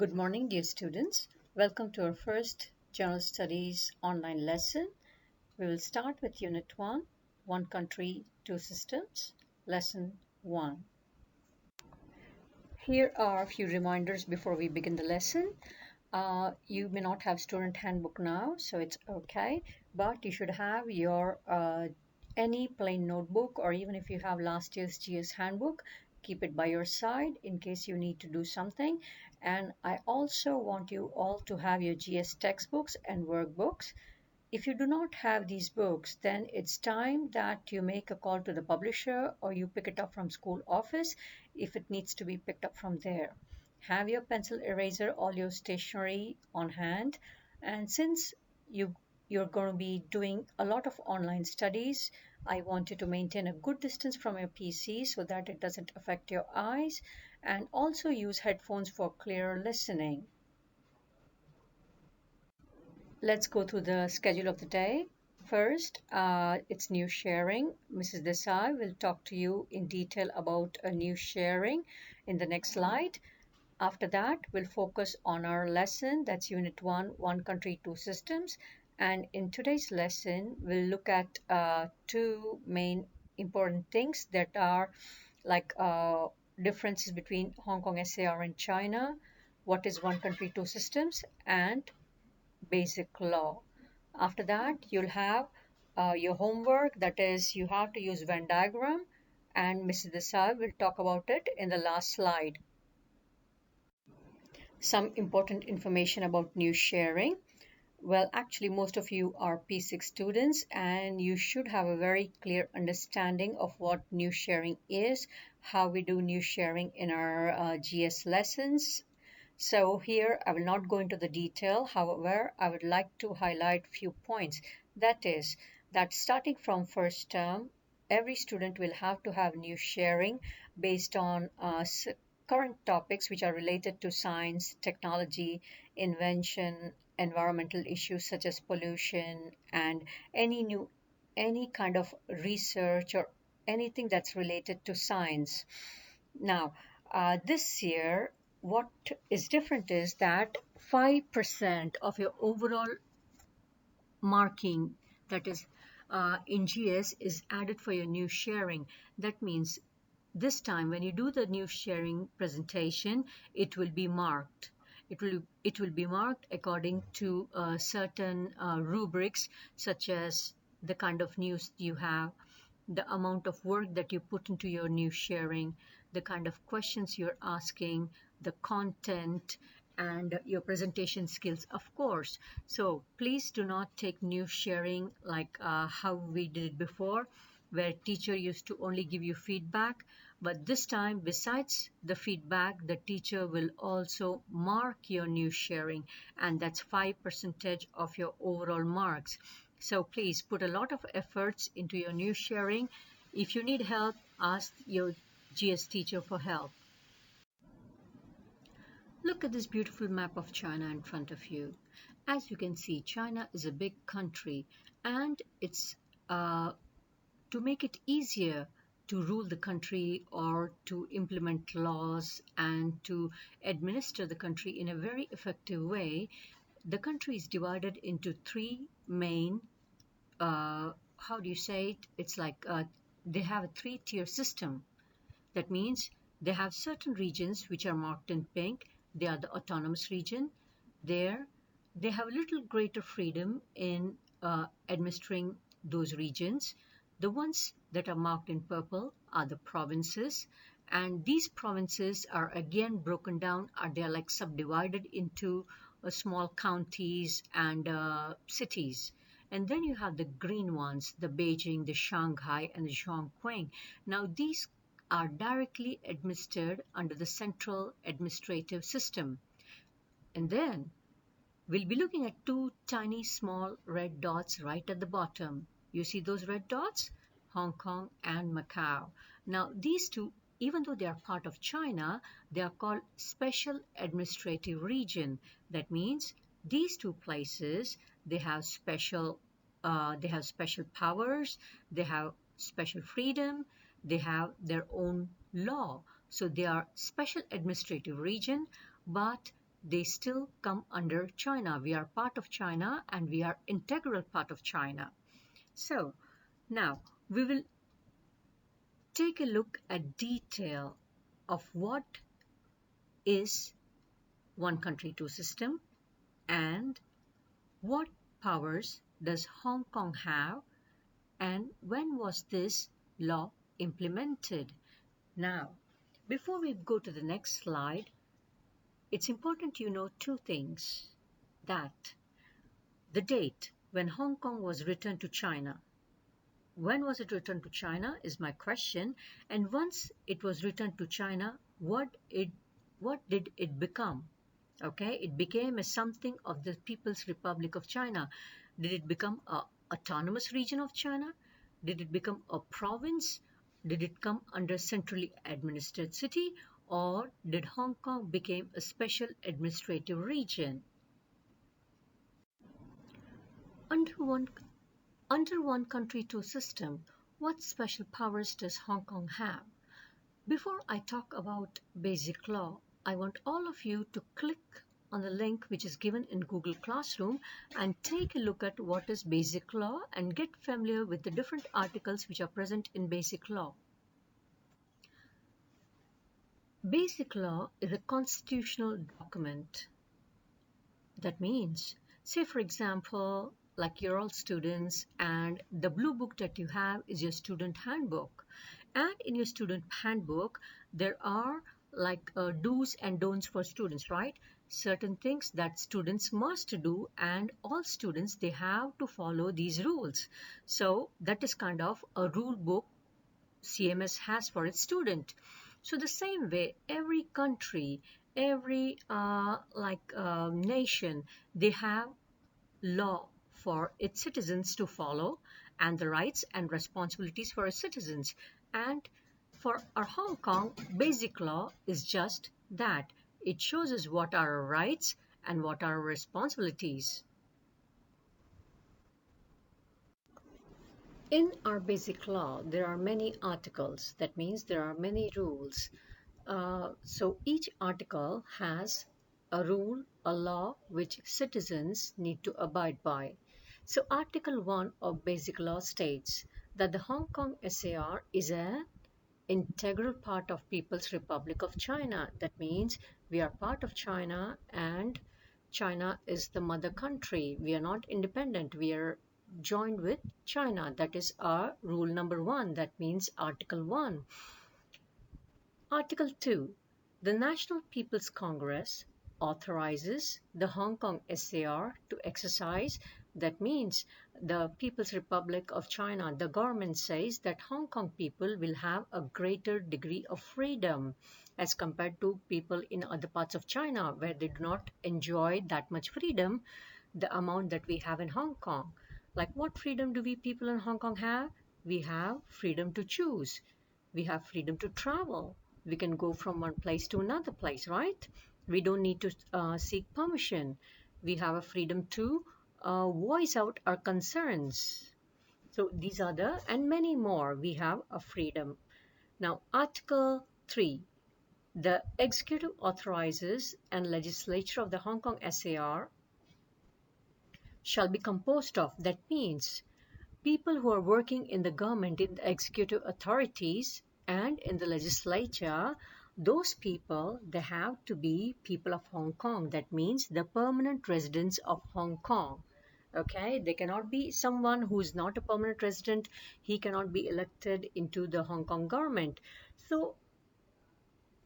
Good morning, dear students. Welcome to our first General Studies online lesson. We will start with Unit 1, One Country, Two Systems, Lesson 1. Here are a few reminders before we begin the lesson. You may not have student handbook now, so it's okay, but you should have your any plain notebook, or even if you have last year's GS handbook, keep it by your side in case you need to do something. And I also want you all to have your GS textbooks and workbooks. If you do not have these books, then it's time that you make a call to the publisher or you pick it up from school office if it needs to be picked up from there. Have your pencil eraser, all your stationery on hand. And since you're going to be doing a lot of online studies, I want you to maintain a good distance from your PC so that it doesn't affect your eyes, and also use headphones for clearer listening. Let's go through the schedule of the day. First, it's news sharing. Mrs. Desai will talk to you in detail about a news sharing in the next slide. After that, we'll focus on our lesson, that's Unit 1, One Country, Two Systems. And in today's lesson, we'll look at two main important things that are like differences between Hong Kong SAR and China, what is One Country, Two Systems, and basic law. After that, you'll have your homework, that is, you have to use Venn diagram, and Mrs. Desai will talk about it in the last slide. Some important information about news sharing. Well, actually, most of you are P6 students, and you should have a very clear understanding of what news sharing is, how we do news sharing in our GS lessons. So here I will not go into the detail. However, I would like to highlight few points. That is, that starting from first term, every student will have to have news sharing based on current topics which are related to science, technology, invention, environmental issues such as pollution, and any kind of research or anything that's related to science. Now, this year, what is different is that 5% of your overall marking, that is in GS, is added for your news sharing. That means this time when you do the news sharing presentation, it will be marked. It will be marked according to certain rubrics, such as the kind of news you have, the amount of work that you put into your news sharing, the kind of questions you're asking, the content, and your presentation skills, of course. So please do not take news sharing like how we did it before, where teacher used to only give you feedback. But this time, besides the feedback, the teacher will also mark your news sharing, and that's 5% of your overall marks. So please put a lot of efforts into your news sharing. If you need help, ask your GS teacher for help. Look at this beautiful map of China in front of you. As you can see, China is a big country, and it's to make it easier to rule the country or to implement laws and to administer the country in a very effective way. The country is divided into three main, how do you say it? It's like they have a three-tier system. That means they have certain regions which are marked in pink. They are the autonomous region. There, they have a little greater freedom in administering those regions. The ones that are marked in purple are the provinces, and these provinces are again broken down, or they are like subdivided into small counties and cities. And then you have the green ones, the Beijing, the Shanghai, and the Zhongqing. Now these are directly administered under the central administrative system. And then we'll be looking at two tiny small red dots right at the bottom. You see those red dots? Hong Kong and Macau. Now these two, even though they are part of China, they are called special administrative region. That means these two places, they have special powers, they have special freedom, they have their own law. So they are special administrative region, but they still come under China. We are part of China and we are integral part of China. So now we will take a look at detail of what is one country, two system and what powers does Hong Kong have and when was this law implemented? Now, before we go to the next slide, it's important you know two things. That the date when Hong Kong was returned to China. When was it returned to China is my question. And once it was returned to China, what did it become? Okay, it became a something of the People's Republic of China. Did it become a autonomous region of China? Did it become a province? Did it come under centrally administered city? Or did Hong Kong become a special administrative region? Under one, under one country, two system, what special powers does Hong Kong have? Before I talk about basic law, I want all of you to click on the link which is given in Google Classroom and take a look at what is basic law and get familiar with the different articles which are present in basic law. Basic law is a constitutional document. That means, say for example, like you're all students and the blue book that you have is your student handbook. And in your student handbook, there are like do's and don'ts for students, right? Certain things that students must do and all students, they have to follow these rules. So that is kind of a rule book CMS has for its student. So the same way, every country, every nation, they have law for its citizens to follow and the rights and responsibilities for its citizens. And for our Hong Kong, basic law is just that. It shows us what are our rights and what are our responsibilities. In our basic law, there are many articles. That means there are many rules. So each article has a rule, a law, which citizens need to abide by. So Article 1 of Basic Law states that the Hong Kong SAR is an integral part of People's Republic of China. That means we are part of China and China is the mother country. We are not independent. We are joined with China. That is our rule number 1. That means Article 1. Article 2. The National People's Congress authorizes the Hong Kong SAR to exercise. That means the People's Republic of China, the government says that Hong Kong people will have a greater degree of freedom as compared to people in other parts of China where they do not enjoy that much freedom, the amount that we have in Hong Kong. Like what freedom do we people in Hong Kong have? We have freedom to choose. We have freedom to travel. We can go from one place to another place, right? We don't need to seek permission. We have a freedom to voice out our concerns. So these are the, and many more, we have a freedom. Now, Article 3. The executive authorizes and legislature of the Hong Kong SAR shall be composed of. That means people who are working in the government, in the executive authorities and in the legislature, those people, they have to be people of Hong Kong. That means the permanent residents of Hong Kong. Okay, they cannot be someone who is not a permanent resident. He cannot be elected into the Hong Kong government. So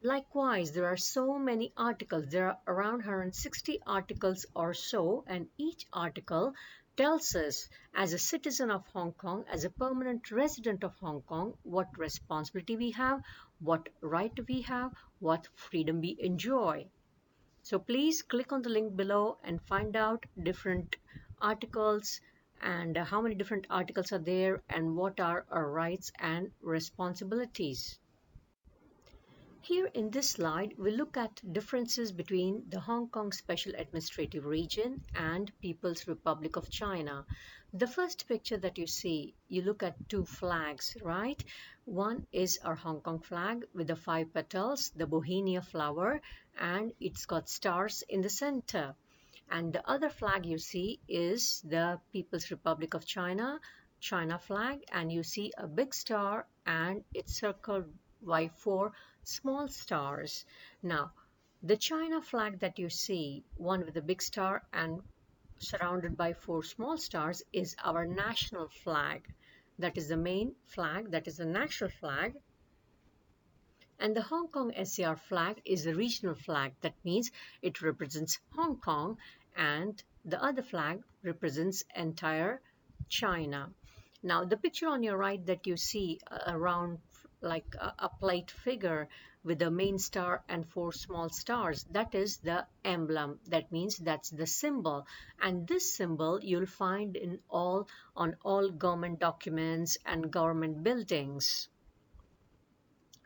likewise, there are so many articles. There are around 160 articles or so, and each article tells us, as a citizen of Hong Kong, as a permanent resident of Hong Kong, what responsibility we have, what right we have, what freedom we enjoy. So please click on the link below and find out different articles and how many different articles are there and what are our rights and responsibilities. Here in this slide, we look at differences between the Hong Kong Special Administrative Region and People's Republic of China. The first picture that you see, you look at two flags, right? One is our Hong Kong flag with the 5 petals, the Bauhinia flower, and it's got stars in the center. And the other flag you see is the People's Republic of China, China flag, and you see a big star and it's circled by 4 small stars. Now, the China flag that you see, one with a big star and surrounded by 4 small stars, is our national flag. That is the main flag, that is the national flag. And the Hong Kong SAR flag is a regional flag. That means it represents Hong Kong, and the other flag represents entire China. Now, the picture on your right that you see around like a plate figure with the main star and 4 small stars, that is the emblem. That means that's the symbol. And this symbol you'll find on all government documents and government buildings.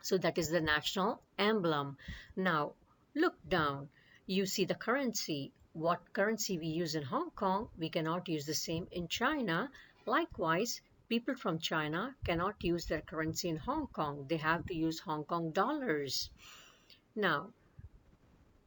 So that is the national emblem. Now, look down. You see the currency. What currency we use in Hong Kong, we cannot use the same in China. Likewise, people from China cannot use their currency in Hong Kong. They have to use Hong Kong dollars. Now,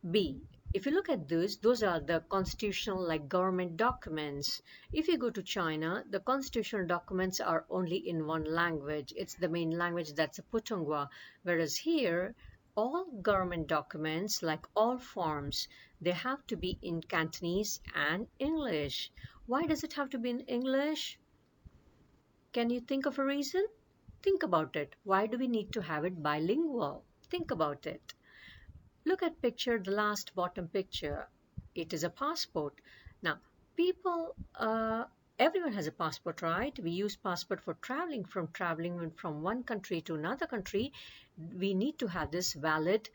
B. If you look at those are the constitutional like government documents. If you go to China, the constitutional documents are only in one language. It's the main language, that's a Putonghua. Whereas here, all government documents, like all forms, they have to be in Cantonese and English. Why does it have to be in English? Can you think of a reason? Think about it. Why do we need to have it bilingual? Think about it. Look at the last bottom picture. It is a passport. Now, people, everyone has a passport, right? We use passport for traveling from one country to another country. We need to have this valid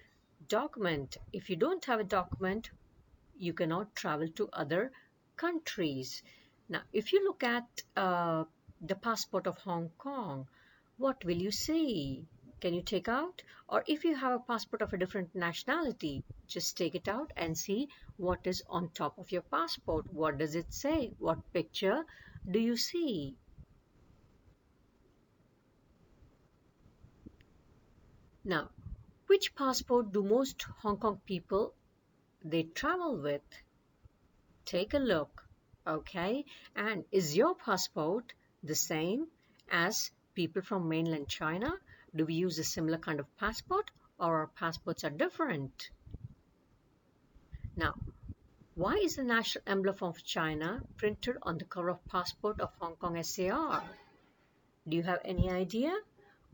document. If you don't have a document, you cannot travel to other countries. Now, if you look at the passport of Hong Kong, what will you see? Can you take out? Or if you have a passport of a different nationality, just take it out and see what is on top of your passport. What does it say? What picture do you see? Now, which passport do most Hong Kong people they travel with? Take a look, okay? And is your passport the same as people from mainland China? Do we use a similar kind of passport, or our passports are different? Now, why is the national emblem of China printed on the cover of passport of Hong Kong SAR? Do you have any idea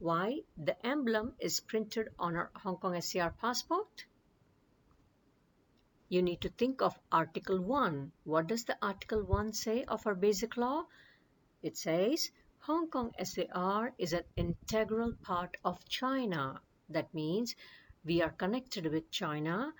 why the emblem is printed on our Hong Kong SAR passport? You need to think of Article 1. What does the Article 1 say of our basic law? It says, Hong Kong SAR is an integral part of China. That means we are connected with China,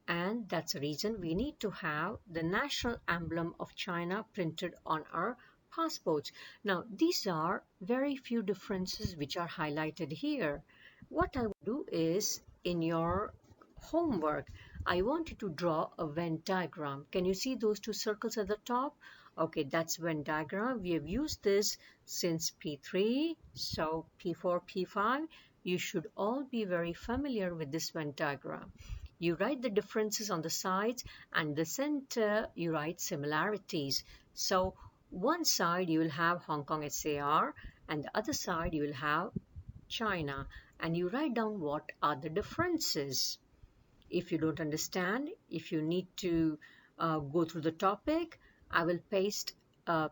and that's the reason we need to have the national emblem of China printed on our passports. Now, these are very few differences which are highlighted here. What I will do is, in your homework, I want you to draw a Venn diagram. Can you see those 2 circles at the top? Okay, that's Venn diagram. We have used this since P3, so P4, P5. You should all be very familiar with this Venn diagram. You write the differences on the sides, and the center you write similarities. So one side you will have Hong Kong SAR, and the other side you will have China, and you write down what are the differences. If you don't understand, if you need to go through the topic, I will paste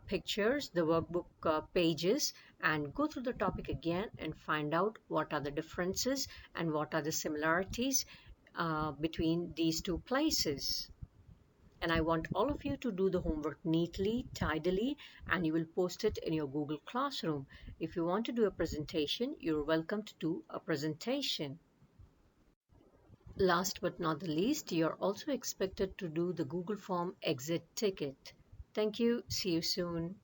pictures, the workbook pages, and go through the topic again and find out what are the differences and what are the similarities between these 2 places. And I want all of you to do the homework neatly, tidily, and you will post it in your Google Classroom. If you want to do a presentation, you're welcome to do a presentation. Last but not the least, you're also expected to do the Google Form exit ticket. Thank you. See you soon.